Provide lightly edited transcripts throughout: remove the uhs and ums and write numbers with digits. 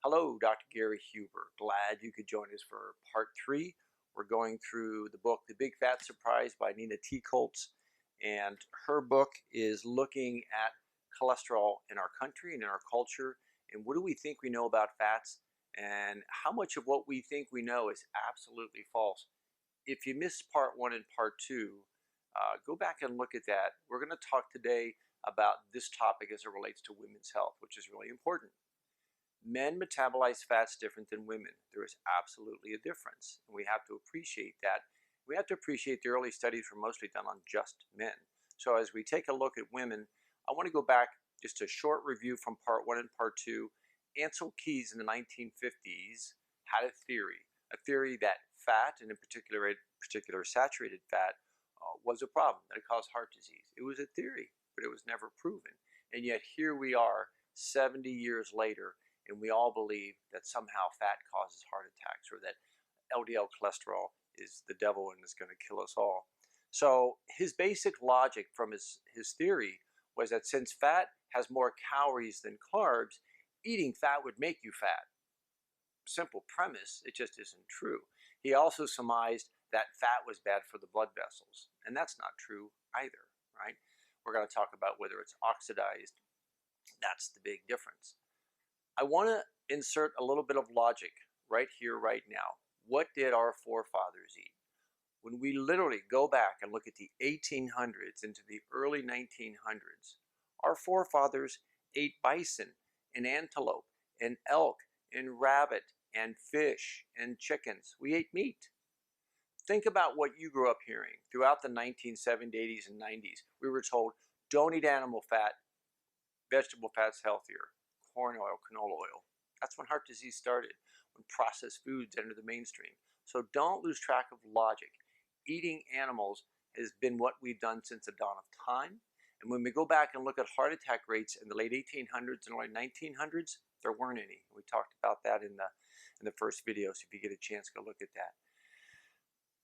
Hello, Dr. Gary Huber. Glad you could join us for part 3. We're going through the book, The Big Fat Surprise by Nina T. Coates. And her book is looking at cholesterol in our country and in our culture. And what do we think we know about fats? And how much of what we think we know is absolutely false? If you missed part 1 and part 2, go back and look at that. We're going to talk today about this topic as it relates to women's health, which is really important. Men metabolize fats different than women. There is absolutely a difference, and we have to appreciate that. We have to appreciate the early studies were mostly done on just men. So as we take a look at women, I want to go back just a short review from part 1 and part 2. Ancel Keys in the 1950s had a theory that fat, and in particular saturated fat, was a problem, that it caused heart disease. It was a theory, but it was never proven. And yet here we are 70 years later, and we all believe that somehow fat causes heart attacks, or that LDL cholesterol is the devil and is going to kill us all. So his basic logic from his theory was that since fat has more calories than carbs, eating fat would make you fat. Simple premise, it just isn't true. He also surmised that fat was bad for the blood vessels, and that's not true either, right? We're going to talk about whether it's oxidized. That's the big difference. I want to insert a little bit of logic right here, right now. What did our forefathers eat? When we literally go back and look at the 1800s into the early 1900s, our forefathers ate bison and antelope and elk and rabbit and fish and chickens. We ate meat. Think about what you grew up hearing throughout the 1970s, 80s, and 90s. We were told, don't eat animal fat, vegetable fat's healthier. Corn oil, canola oil. That's when heart disease started, when processed foods entered the mainstream. So don't lose track of logic. Eating animals has been what we've done since the dawn of time. And when we go back and look at heart attack rates in the late 1800s and early 1900s, there weren't any. We talked about that in the first video, so if you get a chance, go look at that.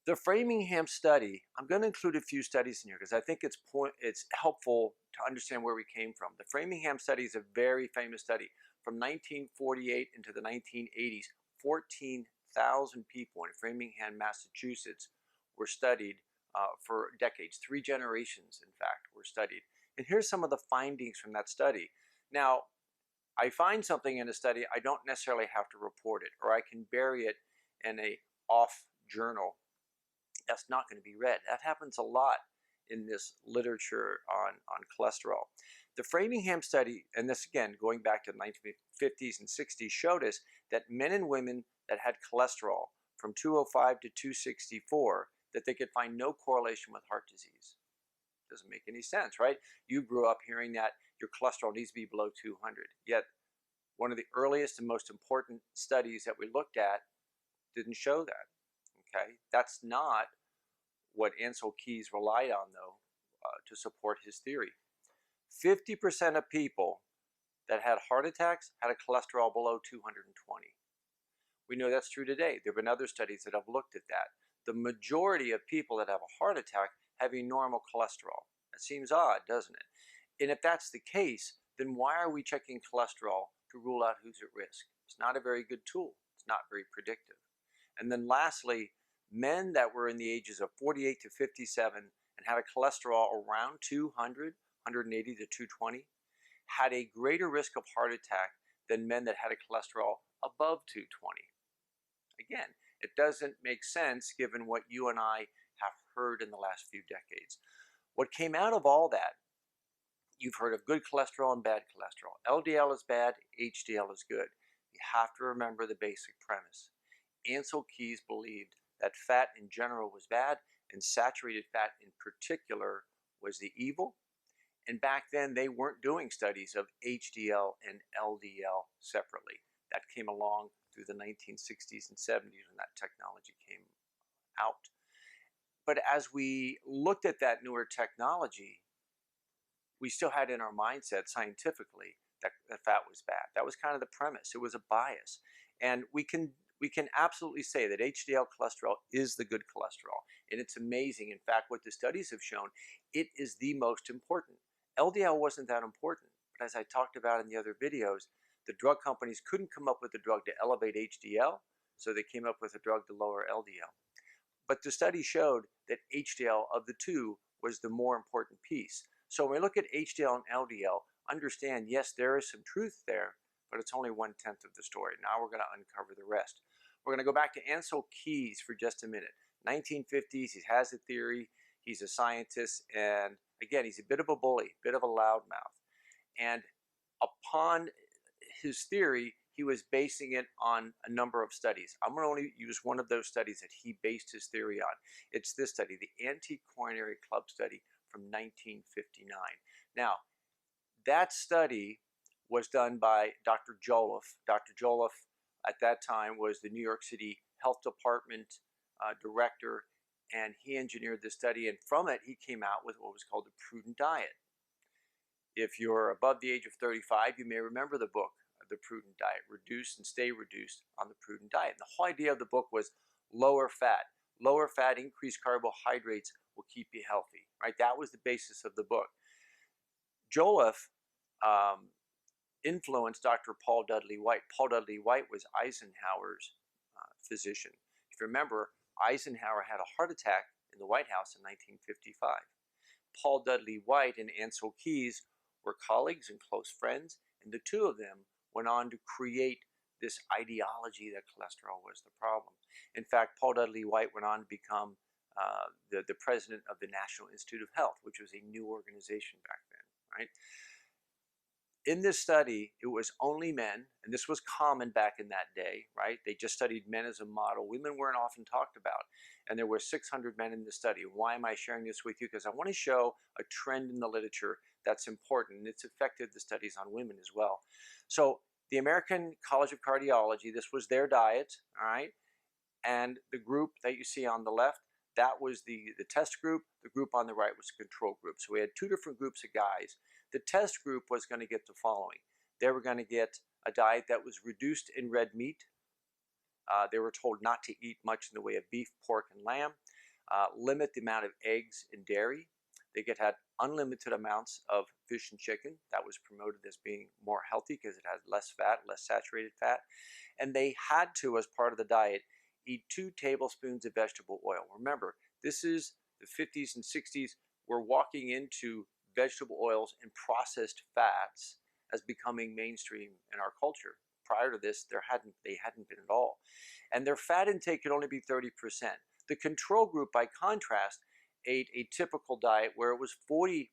The Framingham study, I'm going to include a few studies in here because I think it's helpful to understand where we came from. The Framingham study is a very famous study. From 1948 into the 1980s, 14,000 people in Framingham, Massachusetts were studied for decades. 3 generations, in fact, were studied. And here's some of the findings from that study. Now, I find something in a study, I don't necessarily have to report it, or I can bury it in a off journal. That's not going to be read. That happens a lot in this literature on cholesterol. The Framingham study, and this again going back to the 1950s and 60s, showed us that men and women that had cholesterol from 205 to 264, that they could find no correlation with heart disease. Doesn't make any sense, right? You grew up hearing that your cholesterol needs to be below 200. Yet one of the earliest and most important studies that we looked at didn't show that. Okay, that's not what Ancel Keys relied on, though, to support his theory. 50% of people that had heart attacks had a cholesterol below 220. We know that's true today. There have been other studies that have looked at that. The majority of people that have a heart attack have a normal cholesterol. That seems odd, doesn't it? And if that's the case, then why are we checking cholesterol to rule out who's at risk? It's not a very good tool. It's not very predictive. And then lastly, men that were in the ages of 48 to 57 and had a cholesterol around 200, 180 to 220, had a greater risk of heart attack than men that had a cholesterol above 220. Again, it doesn't make sense given what you and I have heard in the last few decades. What came out of all that, you've heard of good cholesterol and bad cholesterol. LDL is bad, HDL is good. You have to remember the basic premise. Ancel Keys believed that fat in general was bad and saturated fat in particular was the evil. And back then they weren't doing studies of HDL and LDL separately. That came along through the 1960s and 70s when that technology came out. But as we looked at that newer technology, we still had in our mindset scientifically that fat was bad. That was kind of the premise. It was a bias. And we can absolutely say that HDL cholesterol is the good cholesterol. And it's amazing. In fact, what the studies have shown, it is the most important. LDL wasn't that important. But as I talked about in the other videos, The drug companies couldn't come up with a drug to elevate HDL, so they came up with a drug to lower LDL. But the study showed that HDL of the two was the more important piece. So when we look at HDL and LDL, understand, yes, there is some truth there, but it's only 1/10 of the story. Now we're going to uncover the rest. We're going to go back to Ancel Keys for just a minute. 1950s, he has a theory, he's a scientist, and again, he's a bit of a bully, a bit of a loudmouth. And upon his theory, he was basing it on a number of studies. I'm going to only use one of those studies that he based his theory on. It's this study, the Anti-Coronary Club study from 1959. Now, that study was done by Dr. Jolliffe. Dr. Jolliffe at that time was the New York City Health Department director, and he engineered the study, and from it he came out with what was called the prudent diet. If you're above the age of 35, you may remember the book, The Prudent Diet, Reduce and Stay Reduced on the Prudent Diet. And the whole idea of the book was lower fat. Lower fat, increased carbohydrates will keep you healthy, right? That was the basis of the book. Jolliffe influenced Dr. Paul Dudley White. Paul Dudley White was Eisenhower's physician. If you remember, Eisenhower had a heart attack in the White House in 1955. Paul Dudley White and Ancel Keys were colleagues and close friends, and the two of them went on to create this ideology that cholesterol was the problem. In fact, Paul Dudley White went on to become the president of the National Institute of Health, which was a new organization back then, right? In this study, it was only men, and this was common back in that day, right? They just studied men as a model. Women weren't often talked about, and there were 600 men in the study. Why am I sharing this with you? Because I want to show a trend in the literature that's important, and it's affected the studies on women as well. So the American College of Cardiology, this was their diet, all right? And the group that you see on the left, that was the test group. The group on the right was the control group. So we had two different groups of guys. The test group was going to get the following. They were going to get a diet that was reduced in red meat. They were told not to eat much in the way of beef, pork, and lamb. Limit the amount of eggs and dairy. They could have unlimited amounts of fish and chicken. That was promoted as being more healthy because it had less fat, less saturated fat. And they had to, as part of the diet, eat 2 tablespoons of vegetable oil. Remember, this is the 50s and 60s. We're walking into vegetable oils and processed fats as becoming mainstream in our culture. Prior to this, they hadn't been at all. And their fat intake could only be 30%. The control group, by contrast, ate a typical diet where it was 40%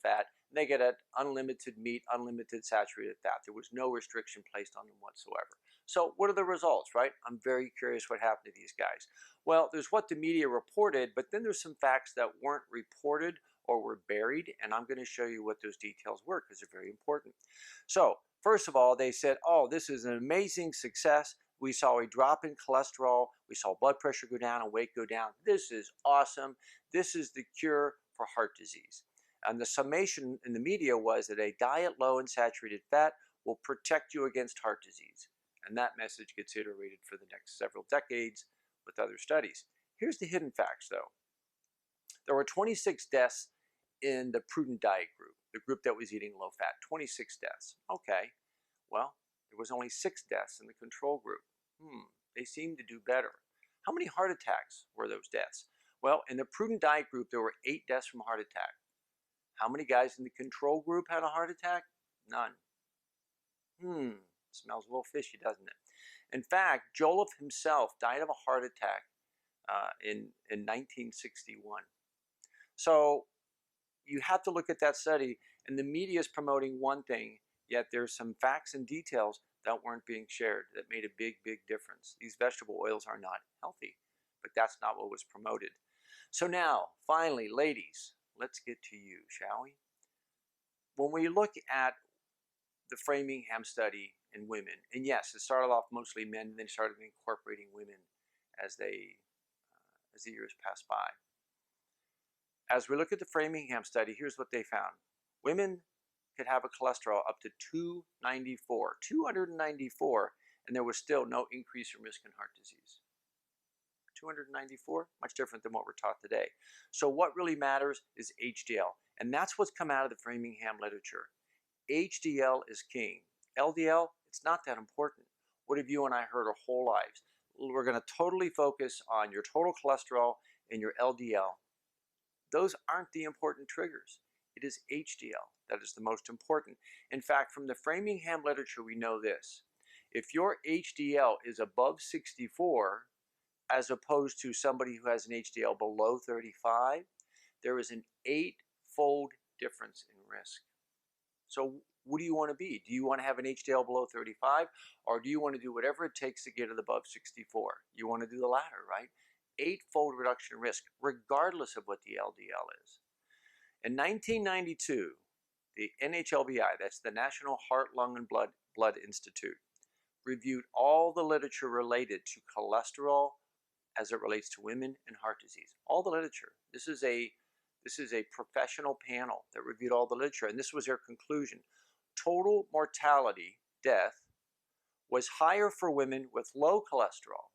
fat, and they get unlimited meat, unlimited saturated fat. There was no restriction placed on them whatsoever. So what are the results, right? I'm very curious what happened to these guys. Well, there's what the media reported, but then there's some facts that weren't reported or were buried, and I'm going to show you what those details were because they're very important. So first of all, they said, oh, this is an amazing success. We saw a drop in cholesterol. We saw blood pressure go down and weight go down. This is awesome. This is the cure for heart disease. And the summation in the media was that a diet low in saturated fat will protect you against heart disease. And that message gets iterated for the next several decades with other studies. Here's the hidden facts, though. There were 26 deaths in the prudent diet group, the group that was eating low fat, 26 deaths. Okay, well, there was only 6 deaths in the control group. They seemed to do better. How many heart attacks were those deaths? Well, in the prudent diet group, there were 8 deaths from heart attack. How many guys in the control group had a heart attack? None. Smells a little fishy, doesn't it? In fact, Jolliffe himself died of a heart attack in 1961. So you have to look at that study, and the media is promoting one thing, yet there's some facts and details that weren't being shared that made a big, big difference. These vegetable oils are not healthy, but that's not what was promoted. So now, finally, ladies, let's get to you, shall we? When we look at the Framingham study in women, and yes, it started off mostly men, and then started incorporating women as the years passed by. As we look at the Framingham study, here's what they found. Women could have a cholesterol up to 294, and there was still no increase in risk in heart disease. 294, much different than what we're taught today. So what really matters is HDL, and that's what's come out of the Framingham literature. HDL is king. LDL, It's not that important. What have you and I heard our whole lives? We're going to totally focus on your total cholesterol and your LDL. Those aren't the important triggers. It is HDL that is the most important. In fact, from the Framingham literature, we know this. If your HDL is above 64, as opposed to somebody who has an HDL below 35, there is an 8-fold difference in risk. So what do you want to be? Do you want to have an HDL below 35, or do you want to do whatever it takes to get it above 64? You want to do the latter, right? 8-fold reduction in risk, regardless of what the LDL is. In 1992, the NHLBI, that's the National Heart, Lung, and Blood Institute, reviewed all the literature related to cholesterol as it relates to women and heart disease. All the literature. This is a professional panel that reviewed all the literature, and this was their conclusion. Total mortality, death, was higher for women with low cholesterol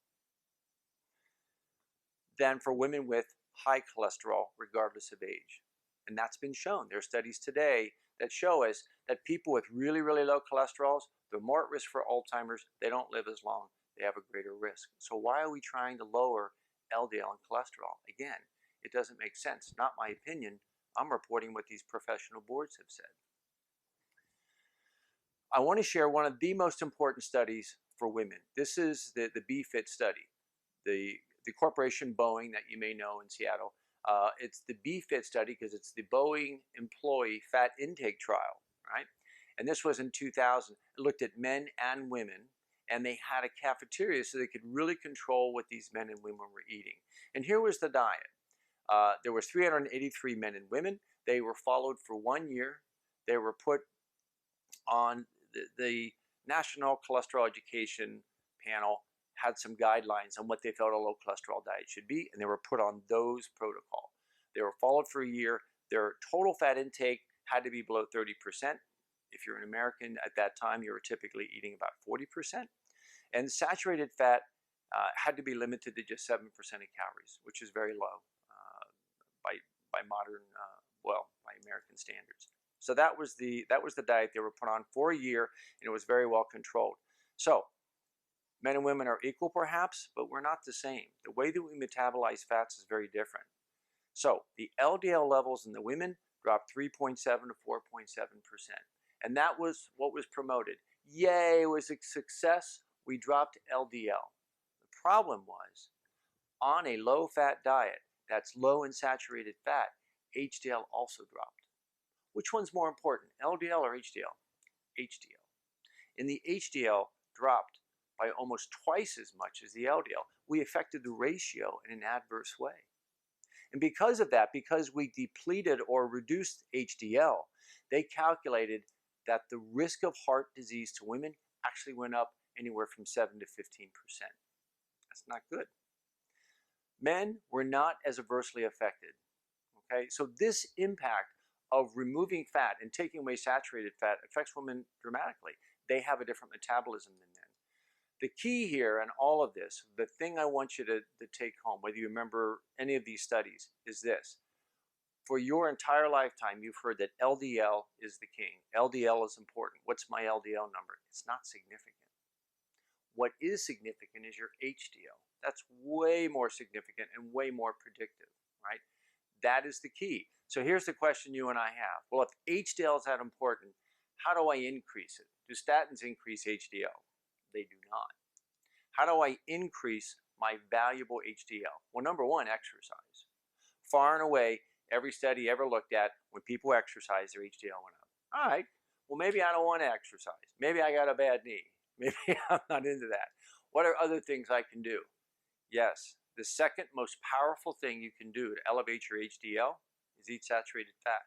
than for women with high cholesterol, regardless of age. And that's been shown. There are studies today that show us that people with really, really low cholesterols, they're more at risk for Alzheimer's, they don't live as long, they have a greater risk. So why are we trying to lower LDL and cholesterol? Again, it doesn't make sense. Not my opinion. I'm reporting what these professional boards have said. I want to share one of the most important studies for women. This is the BFIT study. The corporation Boeing that you may know in Seattle. It's the BFIT study because it's the Boeing employee fat intake trial, right? And this was in 2000. It looked at men and women, and they had a cafeteria so they could really control what these men and women were eating. And here was the diet. There was 383 men and women. They were followed for 1 year. They were put on the National Cholesterol Education Panel had some guidelines on what they felt a low cholesterol diet should be, and they were put on those protocol. They were followed for a year. Their total fat intake had to be below 30%. If you're an American at that time, you were typically eating about 40%. And saturated fat had to be limited to just 7% of calories, which is very low by modern, by American standards. So that was the diet they were put on for a year, and it was very well controlled. So men and women are equal perhaps, but we're not the same. The way that we metabolize fats is very different. So the LDL levels in the women dropped 3.7 to 4.7%. And that was what was promoted. Yay, it was a success. We dropped LDL. The problem was, on a low-fat diet that's low in saturated fat, HDL also dropped. Which one's more important, LDL or HDL? HDL. And the HDL dropped by almost twice as much as the LDL. We affected the ratio in an adverse way. And because of that, because we depleted or reduced HDL, they calculated that the risk of heart disease to women actually went up anywhere from 7 to 15%. That's not good. Men were not as adversely affected. Okay, so this impact of removing fat and taking away saturated fat affects women dramatically. They have a different metabolism than men. The key here in all of this, the thing I want you to take home, whether you remember any of these studies, is this. For your entire lifetime, you've heard that LDL is the king. LDL is important. What's my LDL number? It's not significant. What is significant is your HDL. That's way more significant and way more predictive, right? That is the key. So here's the question you and I have. Well, if HDL is that important, how do I increase it? Do statins increase HDL? They do not. How do I increase my valuable HDL? Well, number one, exercise. Far and away, every study ever looked at, when people exercise, their HDL went up. All right, well, maybe I don't want to exercise. Maybe I got a bad knee. Maybe I'm not into that. What are other things I can do? Yes, the second most powerful thing you can do to elevate your HDL is eat saturated fat.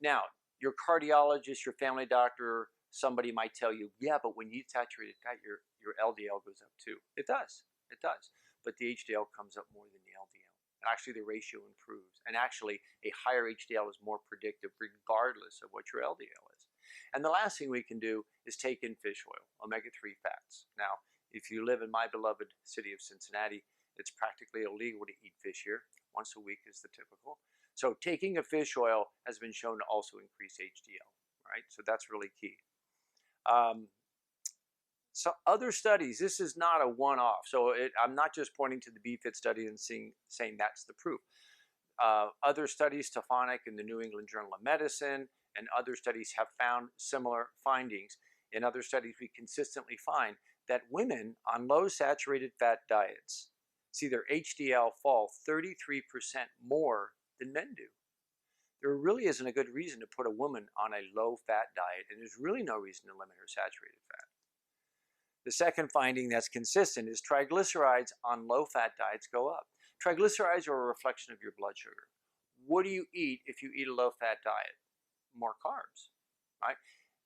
Now, your cardiologist, your family doctor, somebody might tell you, yeah, but when you eat saturated fat, your LDL goes up too. It does. It does. But the HDL comes up more than the LDL. And actually, the ratio improves. And actually, a higher HDL is more predictive regardless of what your LDL is. And the last thing we can do is take in fish oil, omega-3 fats. Now, if you live in my beloved city of Cincinnati, it's practically illegal to eat fish here. Once a week is the typical. So taking a fish oil has been shown to also increase HDL, right? So that's really key. So other studies, this is not a one-off. So I'm not just pointing to the BFIT study and saying that's the proof. Other studies, Stefanik in the New England Journal of Medicine, and other studies have found similar findings. In other studies, we consistently find that women on low saturated fat diets see their HDL fall 33% more than men do. There really isn't a good reason to put a woman on a low fat diet, and there's really no reason to limit her saturated fat. The second finding that's consistent is triglycerides on low fat diets go up. Triglycerides are a reflection of your blood sugar. What do you eat if you eat a low fat diet? More carbs, right?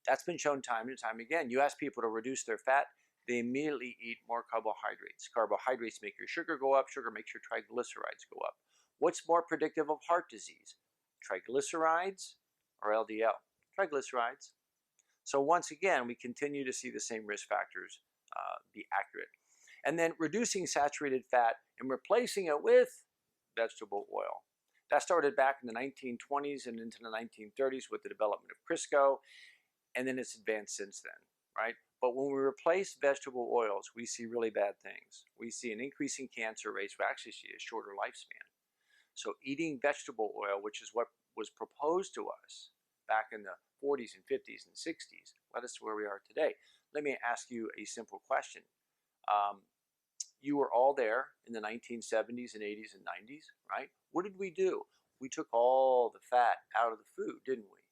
That's been shown time and time again. You ask people to reduce their fat, they immediately eat more carbohydrates. Carbohydrates make your sugar go up, sugar makes your triglycerides go up. What's more predictive of heart disease? Triglycerides or LDL? Triglycerides. So once again, we continue to see the same risk factors be accurate. And then reducing saturated fat and replacing it with vegetable oil. That started back in the 1920s and into the 1930s with the development of Crisco, and then it's advanced since then, right? But when we replace vegetable oils, we see really bad things. We see an increase in cancer rates. We actually see a shorter lifespan. So eating vegetable oil, which is what was proposed to us back in the 40s and 50s and 60s, led us to where we are today. Let me ask you a simple question. You were all there in the 1970s and 80s and 90s, right? What did we do? We took all the fat out of the food, didn't we?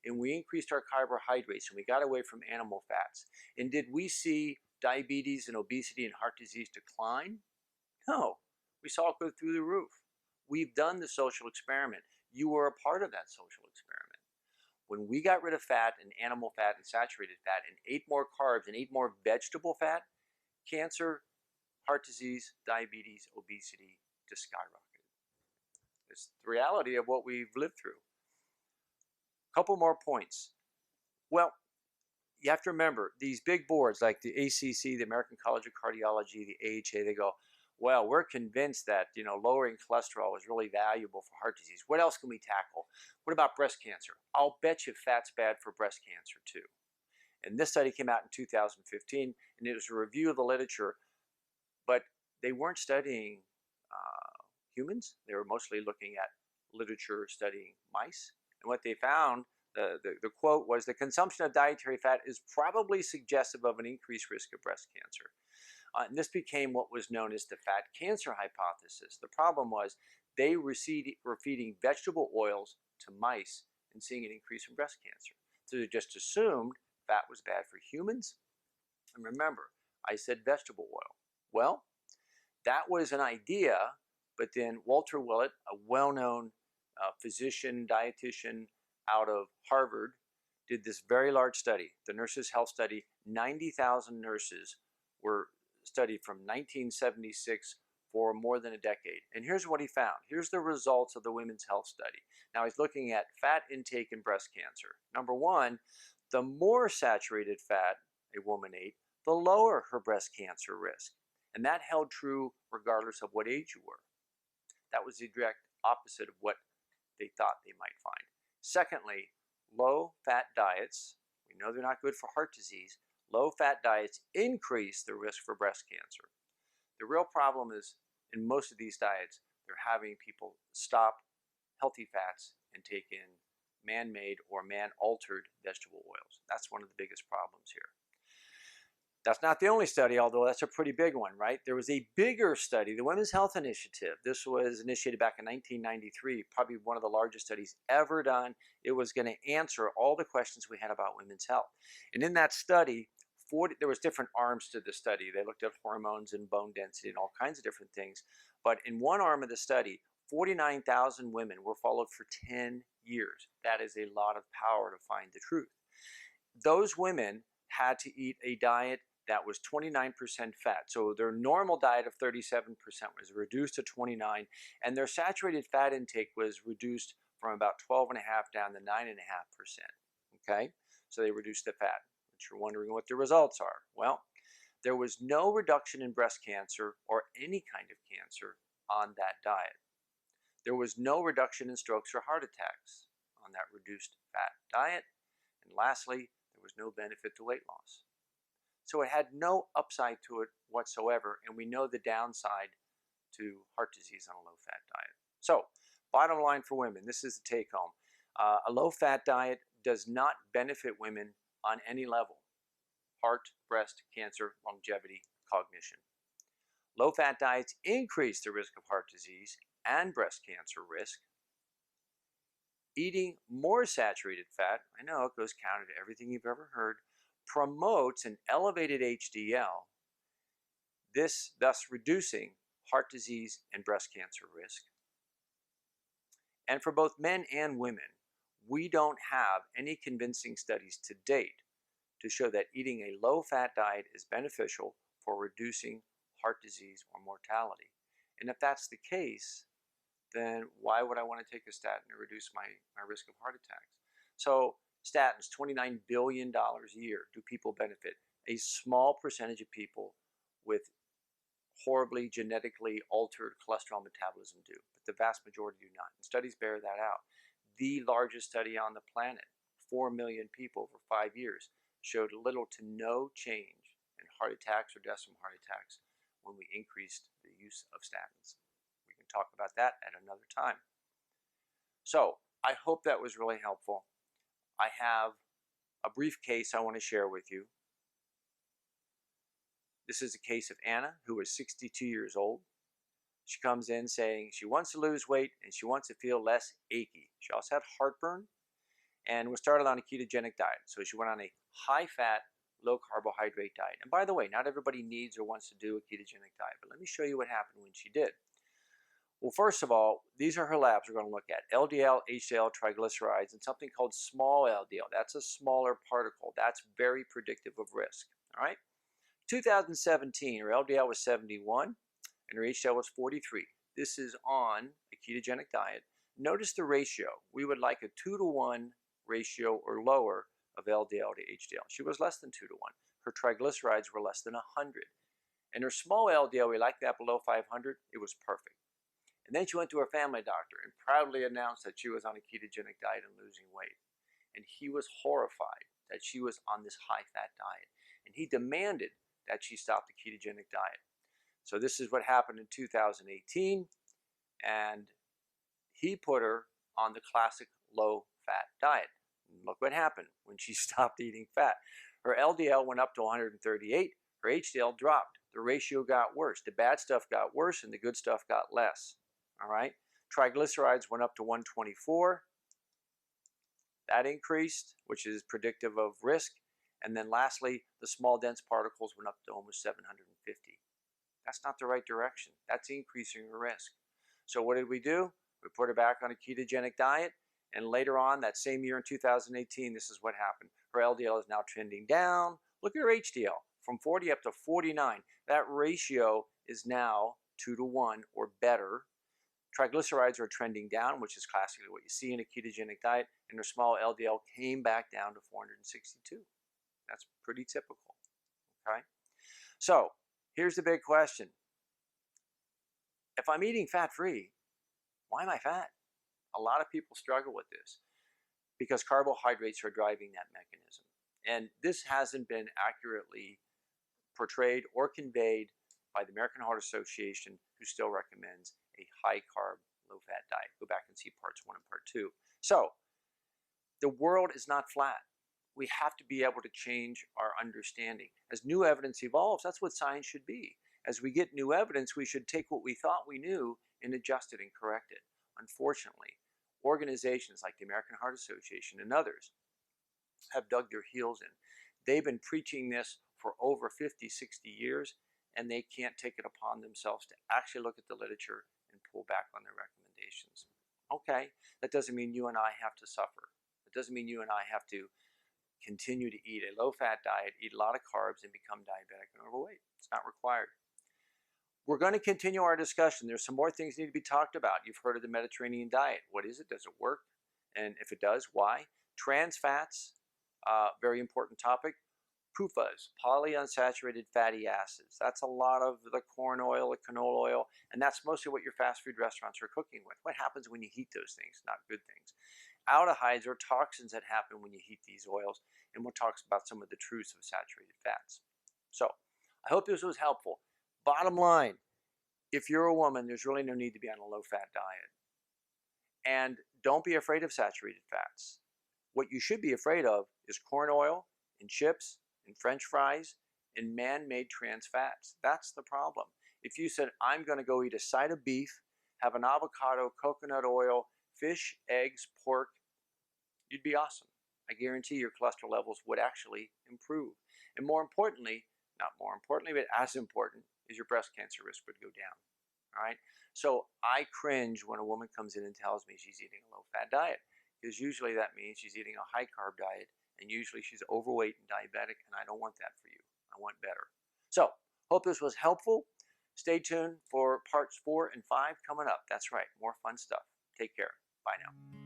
And we increased our carbohydrates and we got away from animal fats. And did we see diabetes and obesity and heart disease decline? No, we saw it go through the roof. We've done the social experiment. You were a part of that social experiment. When we got rid of fat and animal fat and saturated fat and ate more carbs and ate more vegetable fat, cancer, heart disease, diabetes, obesity just skyrocketed. It's the reality of what we've lived through. A couple more points. Well, you have to remember, these big boards like the ACC, the American College of Cardiology, the AHA, they go, well, we're convinced that lowering cholesterol is really valuable for heart disease. What else can we tackle? What about breast cancer? I'll bet you fat's bad for breast cancer too. And this study came out in 2015, and it was a review of the literature, but they weren't studying humans. They were mostly looking at literature studying mice. And what they found, the quote was, the consumption of dietary fat is probably suggestive of an increased risk of breast cancer. And this became what was known as the fat cancer hypothesis. The problem was they were feeding vegetable oils to mice and seeing an increase in breast cancer. So they just assumed fat was bad for humans. And remember, I said vegetable oil. Well, that was an idea, but then Walter Willett, a well-known physician, dietitian out of Harvard, did this very large study, the Nurses' Health Study. 90,000 nurses were studied from 1976 for more than a decade. And here's what he found. Here's the results of the Women's Health Study. Now he's looking at fat intake in breast cancer. Number one, the more saturated fat a woman ate, the lower her breast cancer risk. And that held true regardless of what age you were. That was the direct opposite of what they thought they might find. Secondly, low-fat diets, we know they're not good for heart disease, low-fat diets increase the risk for breast cancer. The real problem is, in most of these diets, they're having people stop healthy fats and take in man-made or man-altered vegetable oils. That's one of the biggest problems here. That's not the only study, although that's a pretty big one, right? There was a bigger study, the Women's Health Initiative. This was initiated back in 1993, probably one of the largest studies ever done. It was going to answer all the questions we had about women's health. And in that study, there was different arms to the study. They looked at hormones and bone density and all kinds of different things. But in one arm of the study, 49,000 women were followed for 10 years. That is a lot of power to find the truth. Those women had to eat a diet that was 29% fat. So their normal diet of 37% was reduced to 29%, and their saturated fat intake was reduced from about 12.5% down to 9.5%. Okay? So they reduced the fat. But you're wondering what the results are. Well, there was no reduction in breast cancer or any kind of cancer on that diet. There was no reduction in strokes or heart attacks on that reduced fat diet. And lastly, there was no benefit to weight loss. So it had no upside to it whatsoever, and we know the downside to heart disease on a low-fat diet. So, bottom line for women, this is the take-home. A low-fat diet does not benefit women on any level: heart, breast, cancer, longevity, cognition. Low-fat diets increase the risk of heart disease and breast cancer risk. Eating more saturated fat, I know it goes counter to everything you've ever heard, promotes an elevated HDL, this thus reducing heart disease and breast cancer risk. And for both men and women, we don't have any convincing studies to date to show that eating a low-fat diet is beneficial for reducing heart disease or mortality. And if that's the case, then why would I want to take a statin to reduce my risk of heart attacks? So statins, $29 billion a year. Do people benefit? A small percentage of people with horribly genetically altered cholesterol metabolism do, but the vast majority do not. And studies bear that out. The largest study on the planet, 4 million people over 5 years, showed little to no change in heart attacks or deaths from heart attacks when we increased the use of statins. We can talk about that at another time. So I hope that was really helpful. I have a brief case I want to share with you. This is a case of Anna, who is 62 years old. She comes in saying she wants to lose weight and she wants to feel less achy. She also had heartburn and was started on a ketogenic diet. So she went on a high-fat, low-carbohydrate diet. And by the way, not everybody needs or wants to do a ketogenic diet, but let me show you what happened when she did. Well, first of all, these are her labs we're going to look at: LDL, HDL, triglycerides, and something called small LDL. That's a smaller particle. That's very predictive of risk. All right? 2017, her LDL was 71 and her HDL was 43. This is on a ketogenic diet. Notice the ratio. We would like a 2-to-1 ratio or lower of LDL to HDL. She was less than 2-to-1. Her triglycerides were less than 100. And her small LDL, we like that below 500. It was perfect. And then she went to her family doctor and proudly announced that she was on a ketogenic diet and losing weight. And he was horrified that she was on this high-fat diet. And he demanded that she stop the ketogenic diet. So this is what happened in 2018, and he put her on the classic low-fat diet. And look what happened when she stopped eating fat. Her LDL went up to 138, her HDL dropped. The ratio got worse. The bad stuff got worse and the good stuff got less. All right? Triglycerides went up to 124. That increased, which is predictive of risk. And then lastly, the small dense particles went up to almost 750. That's not the right direction. That's increasing your risk. So what did we do? We put her back on a ketogenic diet. And later on, that same year in 2018, this is what happened. Her LDL is now trending down. Look at her HDL, from 40 up to 49. That ratio is now 2-to-1 or better. Triglycerides are trending down, which is classically what you see in a ketogenic diet. And her small LDL came back down to 462. That's pretty typical, okay? So here's the big question. If I'm eating fat-free, why am I fat? A lot of people struggle with this because carbohydrates are driving that mechanism. And this hasn't been accurately portrayed or conveyed by the American Heart Association, who still recommends a high-carb, low-fat diet. Go back and see parts 1 and part 2. So the world is not flat. We have to be able to change our understanding. As new evidence evolves, that's what science should be. As we get new evidence, we should take what we thought we knew and adjust it and correct it. Unfortunately, organizations like the American Heart Association and others have dug their heels in. They've been preaching this for over 50, 60 years, and they can't take it upon themselves to actually look at the literature and pull back on their recommendations. Okay, that doesn't mean you and I have to suffer. It doesn't mean you and I have to continue to eat a low-fat diet, eat a lot of carbs, and become diabetic and overweight. It's not required. We're going to continue our discussion. There's some more things that need to be talked about. You've heard of the Mediterranean diet. What is it? Does it work? And if it does, why? Trans fats, very important topic. PUFAs, polyunsaturated fatty acids. That's a lot of the corn oil, the canola oil, and that's mostly what your fast food restaurants are cooking with. What happens when you heat those things? Not good things. Aldehydes are toxins that happen when you heat these oils, and we'll talk about some of the truths of saturated fats. So I hope this was helpful. Bottom line, if you're a woman, there's really no need to be on a low-fat diet. And don't be afraid of saturated fats. What you should be afraid of is corn oil and chips and French fries and man-made trans fats. That's the problem. If you said, I'm going to go eat a side of beef, have an avocado, coconut oil, fish, eggs, pork, you'd be awesome. I guarantee your cholesterol levels would actually improve. And more importantly, not more importantly, but as important, is your breast cancer risk would go down. All right. So I cringe when a woman comes in and tells me she's eating a low-fat diet, because usually that means she's eating a high-carb diet, and usually she's overweight and diabetic, and I don't want that for you. I want better. So hope this was helpful. Stay tuned for parts 4 and 5 coming up. That's right, more fun stuff. Take care. Bye now.